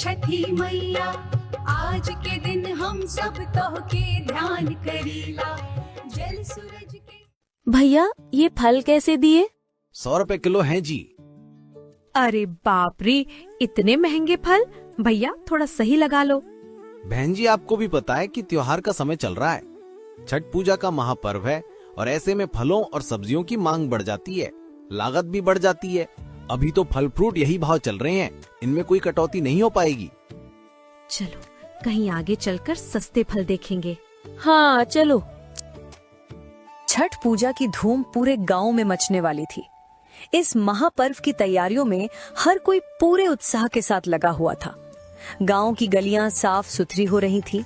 छठी मैया, आज के दिन हम सब तोहके ध्यान करीला। जल सूरज के भैया ये फल कैसे दिए? 100 रुपए किलो हैं जी। अरे बाप रे, इतने महंगे फल! भैया थोड़ा सही लगा लो। बहन जी, आपको भी पता है कि त्योहार का समय चल रहा है। छठ पूजा का महापर्व है और ऐसे में फलों और सब्जियों की मांग बढ़ जाती है, लागत भी बढ़ जाती है। अभी तो फल फ्रूट यही भाव चल रहे हैं, इनमें कोई कटौती नहीं हो पाएगी। चलो कहीं आगे चलकर सस्ते फल देखेंगे। हाँ चलो। छठ पूजा की धूम पूरे गांव में मचने वाली थी। इस महापर्व की तैयारियों में हर कोई पूरे उत्साह के साथ लगा हुआ था। गांव की गलियां साफ सुथरी हो रही थी।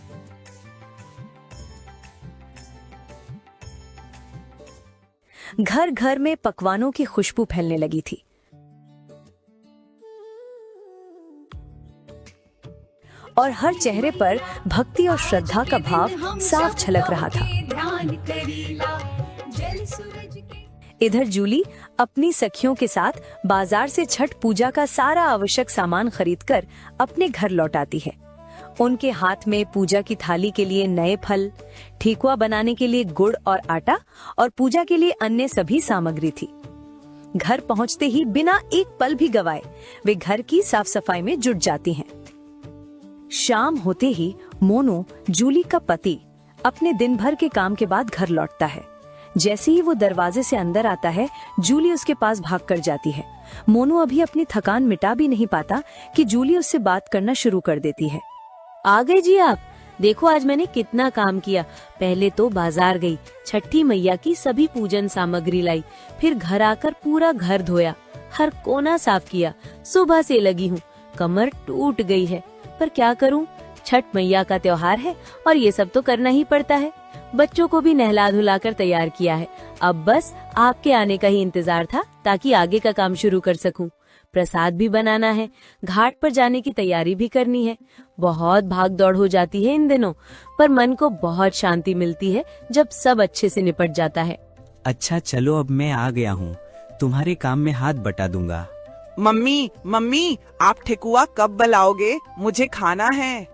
घर घर में पकवानों की खुशबू फैलने लगी थी। और हर चेहरे पर भक्ति और श्रद्धा का भाव साफ झलक रहा था। इधर जूली अपनी सखियों के साथ बाजार से छठ पूजा का सारा आवश्यक सामान खरीदकर अपने घर लौट आती है। उनके हाथ में पूजा की थाली के लिए नए फल, ठेकुआ बनाने के लिए गुड़ और आटा और पूजा के लिए अन्य सभी सामग्री थी। घर पहुंचते ही बिना एक पल भी गवाए वे घर की साफ सफाई में जुट जाती हैं। शाम होते ही मोनू, जूली का पति, अपने दिन भर के काम के बाद घर लौटता है। जैसे ही वो दरवाजे से अंदर आता है, जूली उसके पास भाग कर जाती है। मोनू अभी अपनी थकान मिटा भी नहीं पाता कि जूली उससे बात करना शुरू कर देती है। आ गए जी आप। देखो आज मैंने कितना काम किया। पहले तो बाजार गई, छठी मैया की सभी पूजन सामग्री लाई, फिर घर आकर पूरा घर धोया, हर कोना साफ किया। सुबह से लगी हूँ, कमर टूट गई है, पर क्या करूँ, छठ मैया का त्योहार है और ये सब तो करना ही पड़ता है। बच्चों को भी नहला धुलाकर तैयार किया है। अब बस आपके आने का ही इंतजार था ताकि आगे का काम शुरू कर सकूं। प्रसाद भी बनाना है, घाट पर जाने की तैयारी भी करनी है। बहुत भाग दौड़ हो जाती है इन दिनों, पर मन को बहुत शांति मिलती है जब सब अच्छे से निपट जाता है। अच्छा चलो, अब मैं आ गया हूँ, तुम्हारे काम में हाथ बटा दूंगा। मम्मी आप ठेकुआ कब बनाओगे? मुझे खाना है।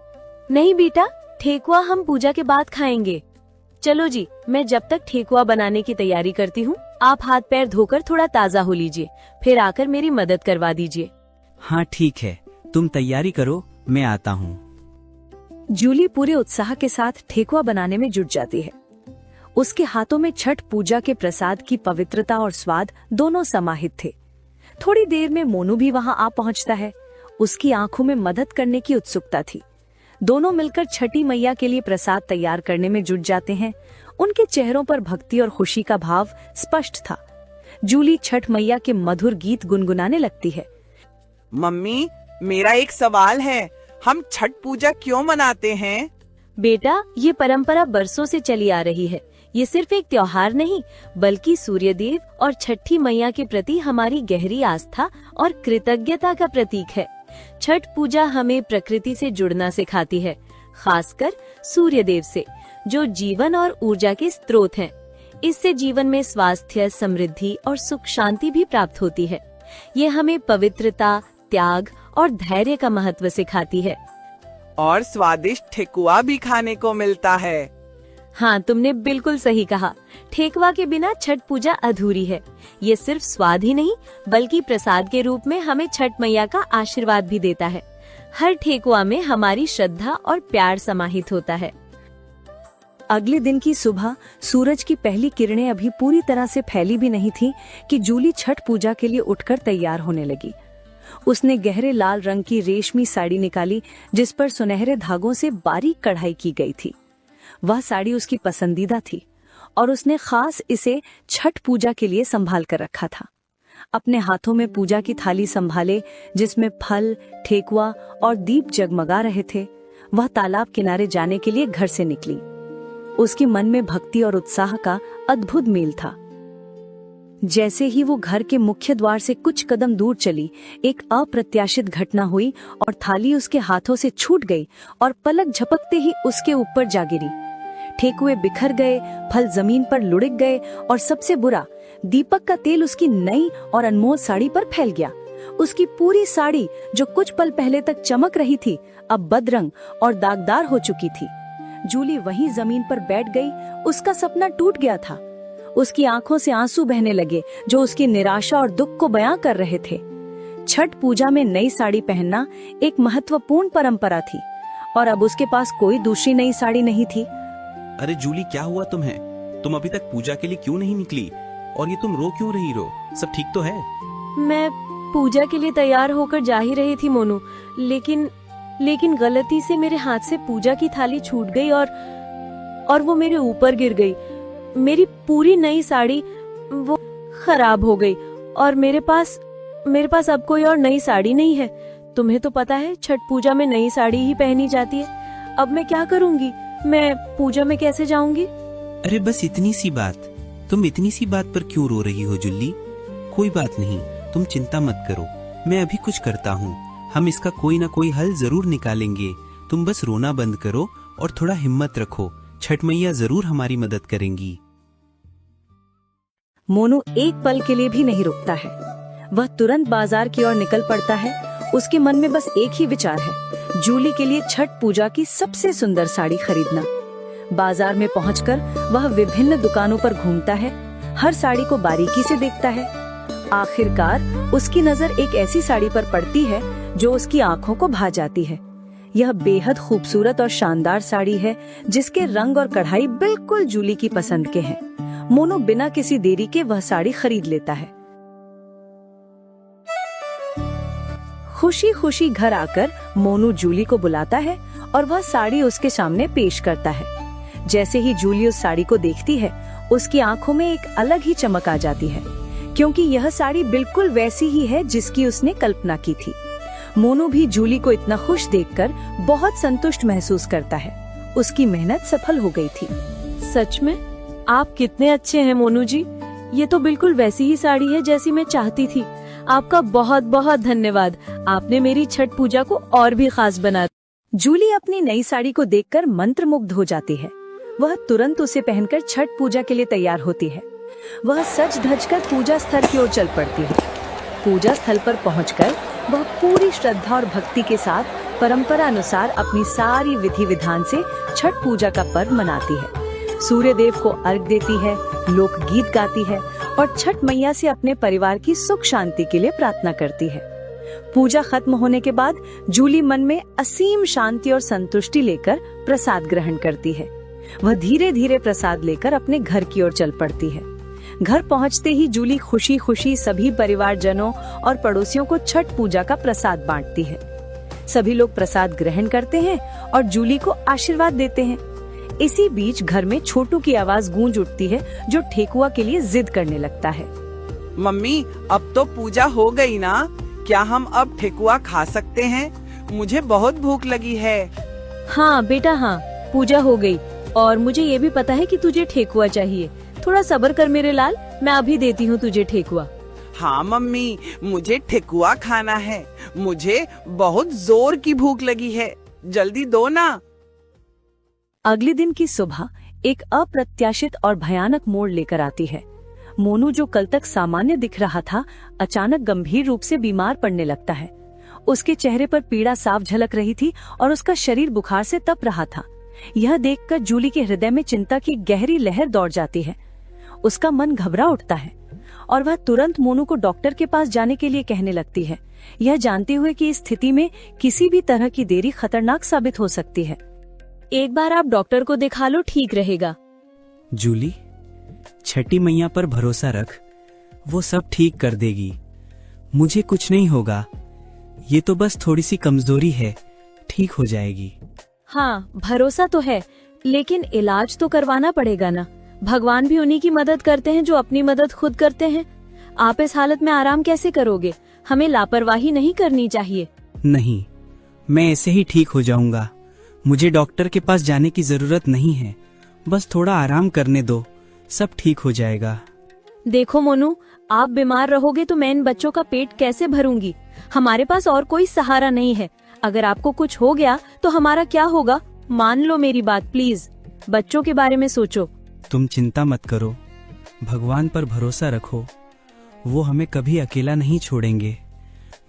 नहीं बेटा, ठेकुआ हम पूजा के बाद खाएंगे। चलो जी, मैं जब तक ठेकुआ बनाने की तैयारी करती हूँ, आप हाथ पैर धोकर थोड़ा ताज़ा हो लीजिए, फिर आकर मेरी मदद करवा दीजिए। हाँ ठीक है, तुम तैयारी करो, मैं आता हूँ। जूली पूरे उत्साह के साथ ठेकुआ बनाने में जुट जाती है। उसके हाथों में छठ पूजा के प्रसाद की पवित्रता और स्वाद दोनों समाहित थे। थोड़ी देर में मोनू भी वहां आ पहुंचता है। उसकी आंखों में मदद करने की उत्सुकता थी। दोनों मिलकर छठी मैया के लिए प्रसाद तैयार करने में जुट जाते हैं। उनके चेहरों पर भक्ति और खुशी का भाव स्पष्ट था। जूली छठ मैया के मधुर गीत गुनगुनाने लगती है। मम्मी, मेरा एक सवाल है, हम छठ पूजा क्यों मनाते हैं? बेटा, ये परंपरा बरसों से चली आ रही है। ये सिर्फ एक त्योहार नहीं, बल्कि सूर्यदेव और छठी मैया के प्रति हमारी गहरी आस्था और कृतज्ञता का प्रतीक है। छठ पूजा हमें प्रकृति से जुड़ना सिखाती है, खासकर सूर्यदेव से, जो जीवन और ऊर्जा के स्रोत हैं। इससे जीवन में स्वास्थ्य, समृद्धि और सुख शांति भी प्राप्त होती है। ये हमें पवित्रता, त्याग और धैर्य का महत्व सिखाती है। और स्वादिष्ट ठेकुआ भी खाने को मिलता है। हाँ, तुमने बिल्कुल सही कहा। ठेकुआ के बिना छठ पूजा अधूरी है। ये सिर्फ स्वाद ही नहीं, बल्कि प्रसाद के रूप में हमें छठ मैया का आशीर्वाद भी देता है। हर ठेकुआ में हमारी श्रद्धा और प्यार समाहित होता है। अगले दिन की सुबह सूरज की पहली किरणें अभी पूरी तरह से फैली भी नहीं थी कि जूली छठ पूजा के लिए उठकर तैयार होने लगी। उसने गहरे लाल रंग की रेशमी साड़ी निकाली, जिस पर सुनहरे धागों से बारीक कढ़ाई की गई थी। वह साड़ी उसकी पसंदीदा थी और उसने खास इसे छठ पूजा के लिए संभाल कर रखा था। अपने हाथों में पूजा की थाली संभाले, जिसमें फल, ठेकुआ और दीप जगमगा रहे थे, वह तालाब किनारे जाने के लिए घर से निकली। उसके मन में भक्ति और उत्साह का अद्भुत मेल था। जैसे ही वो घर के मुख्य द्वार से कुछ कदम दूर चली, एक अप्रत्याशित घटना हुई और थाली उसके हाथों से छूट गई और पलक झपकते ही उसके ऊपर जा गिरी। ठेकुए बिखर गए, फल जमीन पर लुढ़क गए और सबसे बुरा, दीपक का तेल उसकी नई और अनमोल साड़ी पर फैल गया। उसकी पूरी साड़ी जो कुछ पल पहले तक चमक रही थी अब बदरंग और दागदार हो चुकी थी। जूली वहीं जमीन पर बैठ गई। उसका सपना टूट गया था। उसकी आंखों से आंसू बहने लगे जो उसकी निराशा और दुख को बयां कर रहे थे। छठ पूजा में नई साड़ी पहनना एक महत्वपूर्ण परंपरा थी और अब उसके पास कोई दूसरी नई साड़ी नहीं थी। अरे जूली, क्या हुआ तुम्हें? तुम अभी तक पूजा के लिए क्यों नहीं निकली? और ये तुम रो क्यों रही हो? सब ठीक तो है? मैं पूजा के लिए तैयार होकर जा ही रही थी मोनू, लेकिन गलती से मेरे हाथ से पूजा की थाली छूट गई और वो मेरे ऊपर गिर गई। मेरी पूरी नई साड़ी वो खराब हो गई और मेरे पास अब कोई और नई साड़ी नहीं है। तुम्हें तो पता है छठ पूजा में नई साड़ी ही पहनी जाती है। अब मैं क्या करूंगी? मैं पूजा में कैसे जाऊंगी? अरे बस इतनी सी बात। तुम इतनी सी बात पर क्यों रो रही हो जुल्ली? कोई बात नहीं, तुम चिंता मत करो। मैं अभी कुछ करता हूँ। हम इसका कोई ना कोई हल जरूर निकालेंगे। तुम बस रोना बंद करो और थोड़ा हिम्मत रखो। छठ मैया जरूर हमारी मदद करेंगी। मोनू एक पल के लिए भी नहीं रुकता है। वह तुरंत बाजार की ओर निकल पड़ता है। उसके मन में बस एक ही विचार है, जूली के लिए छठ पूजा की सबसे सुंदर साड़ी खरीदना। बाजार में पहुंचकर वह विभिन्न दुकानों पर घूमता है, हर साड़ी को बारीकी से देखता है। आखिरकार उसकी नजर एक ऐसी साड़ी पर पड़ती है जो उसकी आंखों को भा जाती है। यह बेहद खूबसूरत और शानदार साड़ी है जिसके रंग और कढ़ाई बिल्कुल जूली की पसंद के हैं। मोनू बिना किसी देरी के वह साड़ी खरीद लेता है। खुशी खुशी घर आकर मोनू जूली को बुलाता है और वह साड़ी उसके सामने पेश करता है। जैसे ही जूली उस साड़ी को देखती है, उसकी आंखों में एक अलग ही चमक आ जाती है, क्योंकि यह साड़ी बिल्कुल वैसी ही है जिसकी उसने कल्पना की थी। मोनू भी जूली को इतना खुश देखकर बहुत संतुष्ट महसूस करता है। उसकी मेहनत सफल हो गई थी। सच में आप कितने अच्छे हैं मोनू जी। ये तो बिल्कुल वैसी ही साड़ी है जैसी मैं चाहती थी। आपका बहुत बहुत धन्यवाद। आपने मेरी छठ पूजा को और भी खास बना दिया। जूली अपनी नई साड़ी को देखकर मंत्रमुग्ध हो जाती है। वह तुरंत उसे पहनकर छठ पूजा के लिए तैयार होती है। वह सज धज कर पूजा स्थल की ओर चल पड़ती है। पूजा स्थल पर पहुंचकर वह पूरी श्रद्धा और भक्ति के साथ परंपरा अनुसार अपनी सारी विधि विधान से छठ पूजा का पर्व मनाती है। सूर्य देव को अर्घ देती है, लोकगीत गाती है और छठ मैया से अपने परिवार की सुख शांति के लिए प्रार्थना करती है। पूजा खत्म होने के बाद जूली मन में असीम शांति और संतुष्टि लेकर प्रसाद ग्रहण करती है। वह धीरे धीरे प्रसाद लेकर अपने घर की ओर चल पड़ती है। घर पहुंचते ही जूली खुशी खुशी सभी परिवारजनों और पड़ोसियों को छठ पूजा का प्रसाद बांटती है। सभी लोग प्रसाद ग्रहण करते हैं और जूली को आशीर्वाद देते हैं। इसी बीच घर में छोटू की आवाज गूंज उठती है, जो ठेकुआ के लिए जिद करने लगता है। मम्मी, अब तो पूजा हो गई ना? क्या हम अब ठेकुआ खा सकते हैं? मुझे बहुत भूख लगी है। हाँ बेटा हाँ, पूजा हो गई और मुझे ये भी पता है कि तुझे ठेकुआ चाहिए। थोड़ा सब्र कर मेरे लाल, मैं अभी देती हूँ तुझे ठेकुआ। हाँ मम्मी, मुझे ठेकुआ खाना है। मुझे बहुत जोर की भूख लगी है, जल्दी दो ना। अगले दिन की सुबह एक अप्रत्याशित और भयानक मोड़ लेकर आती है। मोनू, जो कल तक सामान्य दिख रहा था, अचानक गंभीर रूप से बीमार पड़ने लगता है। उसके चेहरे पर पीड़ा साफ झलक रही थी और उसका शरीर बुखार से तप रहा था। यह देखकर जूली के हृदय में चिंता की गहरी लहर दौड़ जाती है। उसका मन घबरा उठता है और वह तुरंत मोनू को डॉक्टर के पास जाने के लिए कहने लगती है, यह जानते हुए कि इस स्थिति में किसी भी तरह की देरी खतरनाक साबित हो सकती है। एक बार आप डॉक्टर को दिखा लो, ठीक रहेगा। जूली, छठी मैया पर भरोसा रख, वो सब ठीक कर देगी। मुझे कुछ नहीं होगा, ये तो बस थोड़ी सी कमजोरी है, ठीक हो जाएगी। हाँ, भरोसा तो है, लेकिन इलाज तो करवाना पड़ेगा ना। भगवान भी उन्हीं की मदद करते हैं जो अपनी मदद खुद करते हैं। आप इस हालत में आराम कैसे करोगे? हमें लापरवाही नहीं करनी चाहिए। नहीं, मैं ऐसे ही ठीक हो जाऊंगा। मुझे डॉक्टर के पास जाने की जरूरत नहीं है, बस थोड़ा आराम करने दो, सब ठीक हो जाएगा। देखो मोनू, आप बीमार रहोगे तो मैं इन बच्चों का पेट कैसे भरूंगी? हमारे पास और कोई सहारा नहीं है। अगर आपको कुछ हो गया तो हमारा क्या होगा? मान लो मेरी बात प्लीज, बच्चों के बारे में सोचो। तुम चिंता मत करो, भगवान पर भरोसा रखो, वो हमें कभी अकेला नहीं छोड़ेंगे।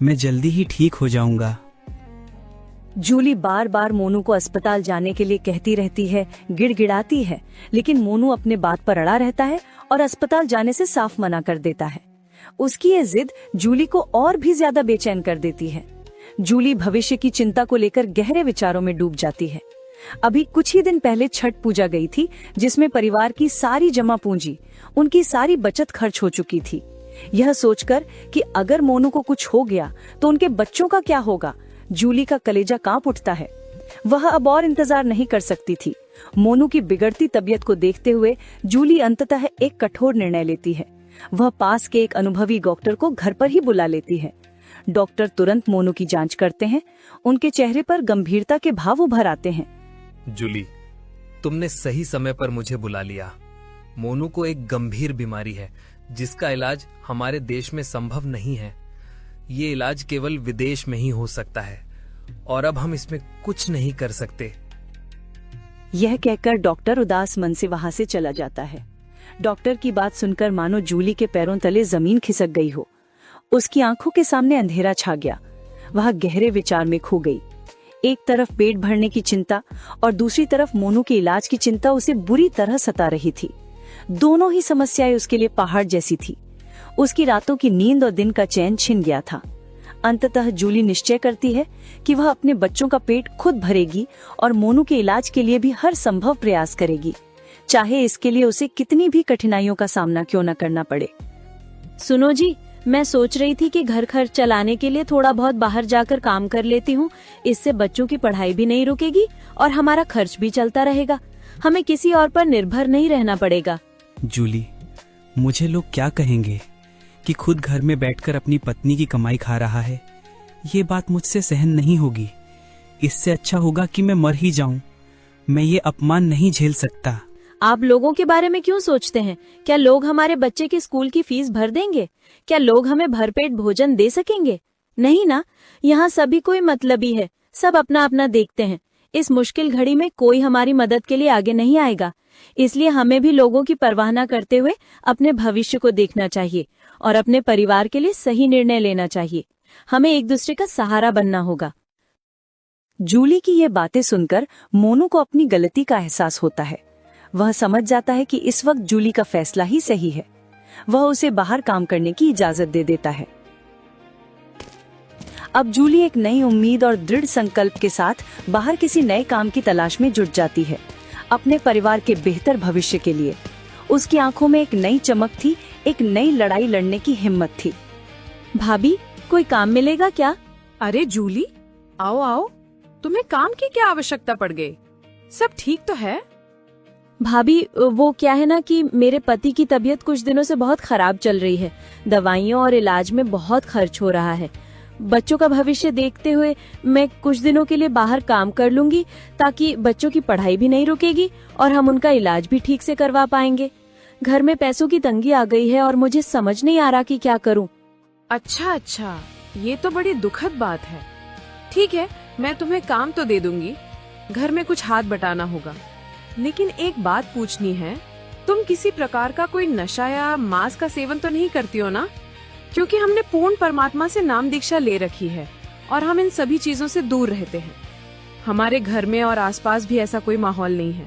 मैं जल्दी ही ठीक हो जाऊंगा। जूली बार बार मोनू को अस्पताल जाने के लिए कहती रहती है, गिड़गिड़ाती है, लेकिन मोनू अपने बात पर अड़ा रहता है और अस्पताल जाने से साफ मना कर देता है। उसकी ये जिद जूली को और भी ज्यादा बेचैन कर देती है। जूली भविष्य की चिंता को लेकर गहरे विचारों में डूब जाती है। अभी कुछ ही दिन पहले छठ पूजा गई थी, जिसमें परिवार की सारी जमा पूंजी, उनकी सारी बचत खर्च हो चुकी थी। यह सोचकर कि अगर मोनू को कुछ हो गया तो उनके बच्चों का क्या होगा, जूली का कलेजा कांप उठता है। वह अब और इंतजार नहीं कर सकती थी। मोनू की बिगड़ती तबीयत को देखते हुए जूली अंततः एक कठोर निर्णय लेती है। वह पास के एक अनुभवी डॉक्टर को घर पर ही बुला लेती है। डॉक्टर तुरंत मोनू की जांच करते हैं। उनके चेहरे पर गंभीरता के भाव उभर आते हैं। जूली, तुमने सही समय पर मुझे बुला लिया। मोनू को एक गंभीर बीमारी है जिसका इलाज हमारे देश में संभव नहीं है। ये इलाज केवल विदेश में ही हो सकता है और अब हम इसमें कुछ नहीं कर सकते। यह कहकर डॉक्टर उदास मन से वहां से चला जाता है। डॉक्टर की बात सुनकर मानो जूली के पैरों तले जमीन खिसक गई हो। उसकी आंखों के सामने अंधेरा छा गया। वह गहरे विचार में खो गई। एक तरफ पेट भरने की चिंता और दूसरी तरफ मोनू के इलाज की चिंता उसे बुरी तरह सता रही थी। दोनों ही समस्याएं उसके लिए पहाड़ जैसी थी। उसकी रातों की नींद और दिन का चैन छिन गया था। अंततः जूली निश्चय करती है कि वह अपने बच्चों का पेट खुद भरेगी और मोनू के इलाज के लिए भी हर संभव प्रयास करेगी, चाहे इसके लिए उसे कितनी भी कठिनाइयों का सामना क्यों न करना पड़े। सुनो जी, मैं सोच रही थी कि घर खर्च चलाने के लिए थोड़ा बहुत बाहर जाकर काम कर लेती हूँ। इससे बच्चों की पढ़ाई भी नहीं रुकेगी और हमारा खर्च भी चलता रहेगा। हमें किसी और पर निर्भर नहीं रहना पड़ेगा। जूली, मुझे लोग क्या कहेंगे कि खुद घर में बैठकर अपनी पत्नी की कमाई खा रहा है। ये बात मुझसे सहन नहीं होगी। इससे अच्छा होगा कि मैं मर ही जाऊं। मैं ये अपमान नहीं झेल सकता। आप लोगों के बारे में क्यों सोचते हैं? क्या लोग हमारे बच्चे की स्कूल की फीस भर देंगे? क्या लोग हमें भरपेट भोजन दे सकेंगे? नहीं ना। यहाँ सभी कोई मतलबी है, सब अपना अपना देखते हैं। इस मुश्किल घड़ी में कोई हमारी मदद के लिए आगे नहीं आएगा। इसलिए हमें भी लोगों की परवाह न करते हुए अपने भविष्य को देखना चाहिए और अपने परिवार के लिए सही निर्णय लेना चाहिए। हमें एक दूसरे का सहारा बनना होगा। जूली की ये बातें सुनकर मोनू को अपनी गलती का एहसास होता है। वह समझ जाता है कि इस वक्त जूली का फैसला ही सही है। वह उसे बाहर काम करने की इजाजत दे देता है। अब जूली एक नई उम्मीद और दृढ़ संकल्प के साथ बाहर किसी नए काम की तलाश में जुट जाती है, अपने परिवार के बेहतर भविष्य के लिए। उसकी आंखों में एक नई चमक थी, एक नई लड़ाई लड़ने की हिम्मत थी। भाभी, कोई काम मिलेगा क्या? अरे जूली, आओ आओ, तुम्हें काम की क्या आवश्यकता पड़ गई? सब ठीक तो है? भाभी, वो क्या है ना कि मेरे पति की तबीयत कुछ दिनों से बहुत खराब चल रही है। दवाइयों और इलाज में बहुत खर्च हो रहा है। बच्चों का भविष्य देखते हुए मैं कुछ दिनों के लिए बाहर काम कर लूंगी, ताकि बच्चों की पढ़ाई भी नहीं रुकेगी और हम उनका इलाज भी ठीक से करवा पाएंगे। घर में पैसों की तंगी आ गई है और मुझे समझ नहीं आ रहा कि क्या करूं। अच्छा, ये तो बड़ी दुखद बात है। ठीक है, मैं तुम्हें काम तो दे दूंगी। घर में कुछ हाथ बटाना होगा, लेकिन एक बात पूछनी है। तुम किसी प्रकार का कोई नशा या मांस का सेवन तो नहीं करती हो ना? क्योंकि हमने पूर्ण परमात्मा से नाम दीक्षा ले रखी है और हम इन सभी चीजों से दूर रहते हैं। हमारे घर में और आसपास भी ऐसा कोई माहौल नहीं है।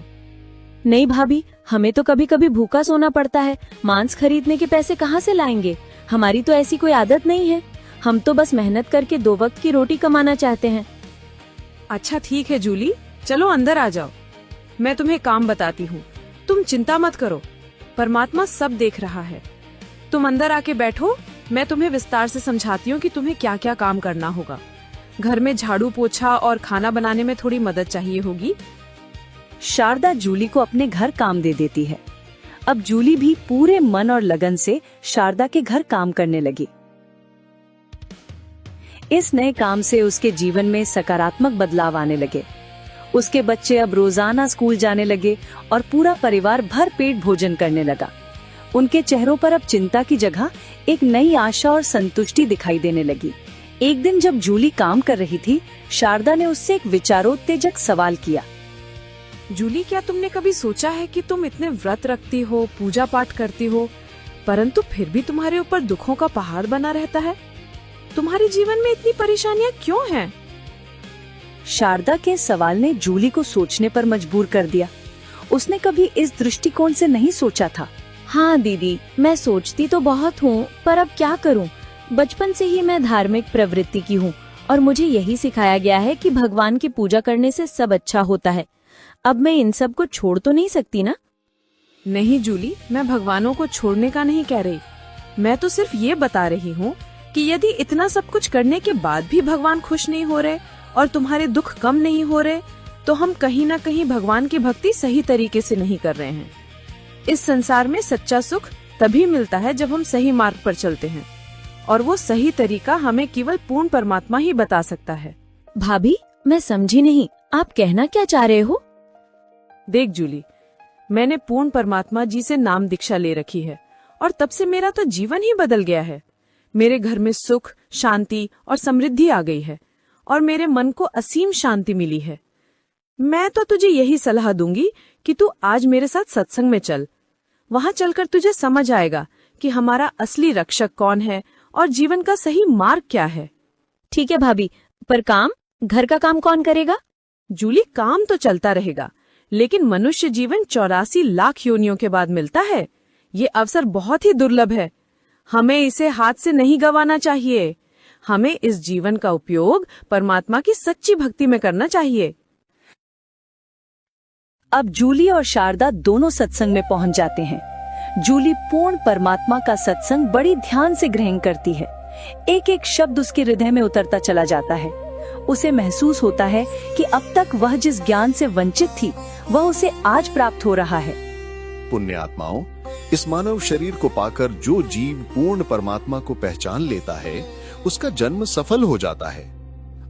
नहीं भाभी, हमें तो कभी कभी भूखा सोना पड़ता है। मांस खरीदने के पैसे कहाँ से लाएंगे? हमारी तो ऐसी कोई आदत नहीं है। हम तो बस मेहनत करके 2 वक्त की रोटी कमाना चाहते हैं। अच्छा ठीक है जूली, चलो अंदर आ जाओ। मैं तुम्हें काम बताती हूँ। तुम चिंता मत करो, परमात्मा सब देख रहा है। तुम अंदर आके बैठो, मैं तुम्हें विस्तार से समझाती हूँ कि तुम्हें क्या क्या काम करना होगा। घर में झाड़ू पोछा और खाना बनाने में थोड़ी मदद चाहिए होगी। शारदा जूली को अपने घर काम दे देती है। अब जूली भी पूरे मन और लगन से शारदा के घर काम करने लगी। इस नए काम से उसके जीवन में सकारात्मक बदलाव आने लगे। उसके बच्चे अब रोजाना स्कूल जाने लगे और पूरा परिवार भर पेट भोजन करने लगा। उनके चेहरों पर अब चिंता की जगह एक नई आशा और संतुष्टि दिखाई देने लगी। एक दिन जब जूली काम कर रही थी, शारदा ने उससे एक विचारोत्तेजक सवाल किया। जूली, क्या तुमने कभी सोचा है कि तुम इतने व्रत रखती हो, पूजा पाठ करती हो, परंतु फिर भी तुम्हारे ऊपर दुखों का पहाड़ बना रहता है? तुम्हारे जीवन में इतनी परेशानियां क्यों हैं? शारदा के सवाल ने जूली को सोचने पर मजबूर कर दिया। उसने कभी इस दृष्टिकोण से नहीं सोचा था। हाँ दीदी, मैं सोचती तो बहुत हूँ, पर अब क्या करूँ? बचपन से ही मैं धार्मिक प्रवृत्ति की हूँ और मुझे यही सिखाया गया है कि भगवान की पूजा करने से सब अच्छा होता है। अब मैं इन सब को छोड़ तो नहीं सकती ना? नहीं जूली, मैं भगवानों को छोड़ने का नहीं कह रही। मैं तो सिर्फ ये बता रही हूँ कि यदि इतना सब कुछ करने के बाद भी भगवान खुश नहीं हो रहे और तुम्हारे दुख कम नहीं हो रहे, तो हम कहीं ना कहीं भगवान की भक्ति सही तरीके से नहीं कर रहे हैं। इस संसार में सच्चा सुख तभी मिलता है जब हम सही मार्ग पर चलते हैं, और वो सही तरीका हमें केवल पूर्ण परमात्मा ही बता सकता है। भाभी, मैं समझी नहीं, आप कहना क्या चाह रहे हो? देख जूली, मैंने पूर्ण परमात्मा जी से नाम दीक्षा ले रखी है और तब से मेरा तो जीवन ही बदल गया है। मेरे घर में सुख, शांति और समृद्धि आ गई है और मेरे मन को असीम शांति मिली है। मैं तो तुझे यही सलाह दूंगी कि तू आज मेरे साथ सत्संग में चल। वहां चलकर तुझे समझ आएगा कि हमारा असली रक्षक कौन है और जीवन का सही मार्ग क्या है। ठीक है भाभी, पर काम, घर का काम कौन करेगा? जूली, काम तो चलता रहेगा, लेकिन मनुष्य जीवन 84 लाख योनियों के बाद मिलता है। ये अवसर बहुत ही दुर्लभ है। हमें इसे हाथ से नहीं गंवाना चाहिए। हमें इस जीवन का उपयोग परमात्मा की सच्ची भक्ति में करना चाहिए। अब जूली और शारदा दोनों सत्संग में पहुंच जाते हैं। जूली पूर्ण परमात्मा का सत्संग बड़ी ध्यान से ग्रहण करती है। एक एक शब्द उसके हृदय में उतरता चला जाता है। उसे महसूस होता है कि अब तक वह जिस ज्ञान से वंचित थी, वह उसे आज प्राप्त हो रहा है। पुण्यात्माओं, इस मानव शरीर को पाकर जो जीव पूर्ण परमात्मा को पहचान लेता है, उसका जन्म सफल हो जाता है।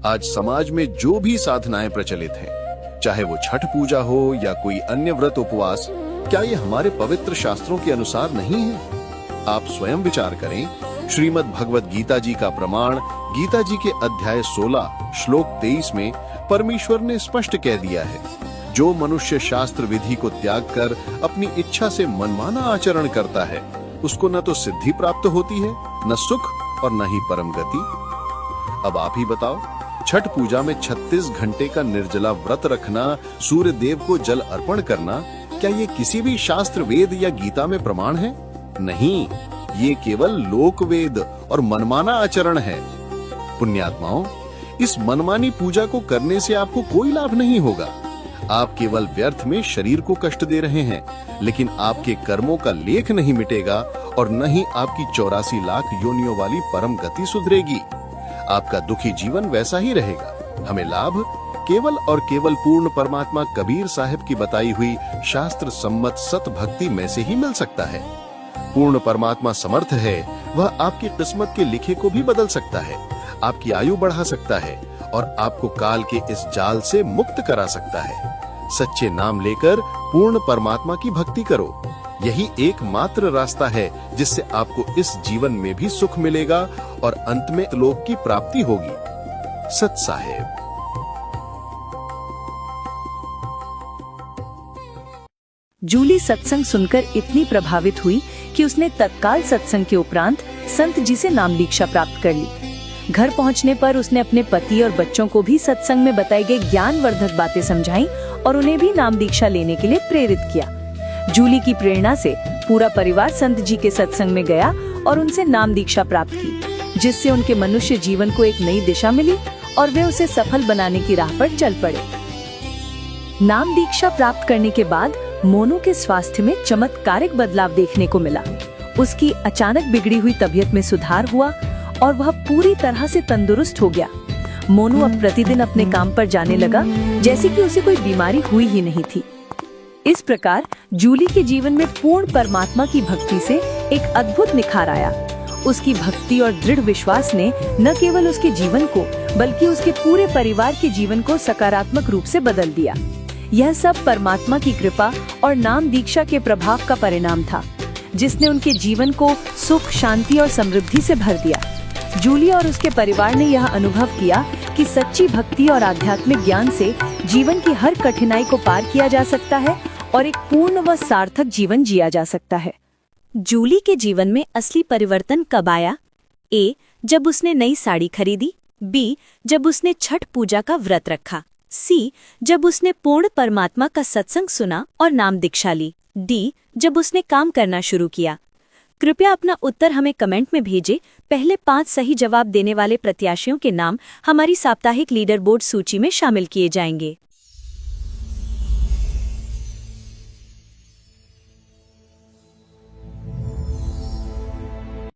आज समाज में जो भी साधनाएं प्रचलित हैं, चाहे वो छठ पूजा हो या कोई अन्य व्रत उपवास, क्या ये हमारे पवित्र शास्त्रों के अनुसार नहीं है? आप स्वयं विचार करें। श्रीमद् भगवत गीता जी का प्रमाण गीता जी के अध्याय 16 श्लोक 23 में परमेश्वर ने स्पष्ट कह दिया है, जो मनुष्य शास्त्र विधि को त्याग कर अपनी इच्छा से मनमाना आचरण करता है, उसको न तो सिद्धि प्राप्त होती है, न सुख और न ही परम गति। अब आप ही बताओ, छठ पूजा में 36 घंटे का निर्जला व्रत रखना, सूर्य देव को जल अर्पण करना, क्या ये किसी भी शास्त्र, वेद या गीता में प्रमाण है? नहीं, ये केवल लोक वेद और मनमाना आचरण है। पुण्यात्माओं, इस मनमानी पूजा को करने से आपको कोई लाभ नहीं होगा। आप केवल व्यर्थ में शरीर को कष्ट दे रहे हैं, लेकिन आपके कर्मों का लेख नहीं मिटेगा और न ही आपकी 84 लाख योनियों वाली परम गति सुधरेगी। आपका दुखी जीवन वैसा ही रहेगा। हमें लाभ केवल और केवल पूर्ण परमात्मा कबीर साहिब की बताई हुई शास्त्र सम्मत सत भक्ति में से ही मिल सकता है। पूर्ण परमात्मा समर्थ है, वह आपकी किस्मत के लिखे को भी बदल सकता है, आपकी आयु बढ़ा सकता है और आपको काल के इस जाल से मुक्त करा सकता है। सच्चे नाम लेकर पूर्ण परमात्मा की भक्ति करो। यही एकमात्र रास्ता है जिससे आपको इस जीवन में भी सुख मिलेगा और अंत में लोक की प्राप्ति होगी। सत साहेब। जूली सत्संग सुनकर इतनी प्रभावित हुई कि उसने तत्काल सत्संग के उपरांत संत जी से नाम दीक्षा प्राप्त कर ली। घर पहुंचने पर उसने अपने पति और बच्चों को भी सत्संग में बताई गई ज्ञानवर्धक बातें समझाई और उन्हें भी नाम दीक्षा लेने के लिए प्रेरित किया। जूली की प्रेरणा से पूरा परिवार संत जी के सत्संग में गया और उनसे नाम दीक्षा प्राप्त की, जिससे उनके मनुष्य जीवन को एक नई दिशा मिली और वे उसे सफल बनाने की राह पर चल पड़े। नाम दीक्षा प्राप्त करने के बाद मोनू के स्वास्थ्य में चमत्कारिक बदलाव देखने को मिला। उसकी अचानक बिगड़ी हुई तबीयत में सुधार हुआ और वह पूरी तरह से तंदुरुस्त हो गया। मोनू अब प्रतिदिन अपने काम पर जाने लगा जैसे कि उसे कोई बीमारी हुई ही नहीं थी। इस प्रकार जूली के जीवन में पूर्ण परमात्मा की भक्ति से एक अद्भुत निखार आया। उसकी भक्ति और दृढ़ विश्वास ने न केवल उसके जीवन को बल्कि उसके पूरे परिवार के जीवन को सकारात्मक रूप से बदल दिया। यह सब परमात्मा की कृपा और नाम दीक्षा के प्रभाव का परिणाम था, जिसने उनके जीवन को सुख, शांति और समृद्धि से भर दिया। जूली और उसके परिवार ने यह अनुभव किया कि सच्ची भक्ति और आध्यात्मिक ज्ञान से जीवन की हर कठिनाई को पार किया जा सकता है और एक पूर्ण व सार्थक जीवन जिया जा सकता है। जूली के जीवन में असली परिवर्तन कब आया? ए, जब उसने नई साड़ी खरीदी। बी, जब उसने छठ पूजा का व्रत रखा। सी, जब उसने पूर्ण परमात्मा का सत्संग सुना और नाम दीक्षा ली। डी, जब उसने काम करना शुरू किया। कृपया अपना उत्तर हमें कमेंट में भेजें। पहले 5 सही जवाब देने वाले प्रत्याशियों के नाम हमारी साप्ताहिक लीडर बोर्ड सूची में शामिल किए जाएंगे।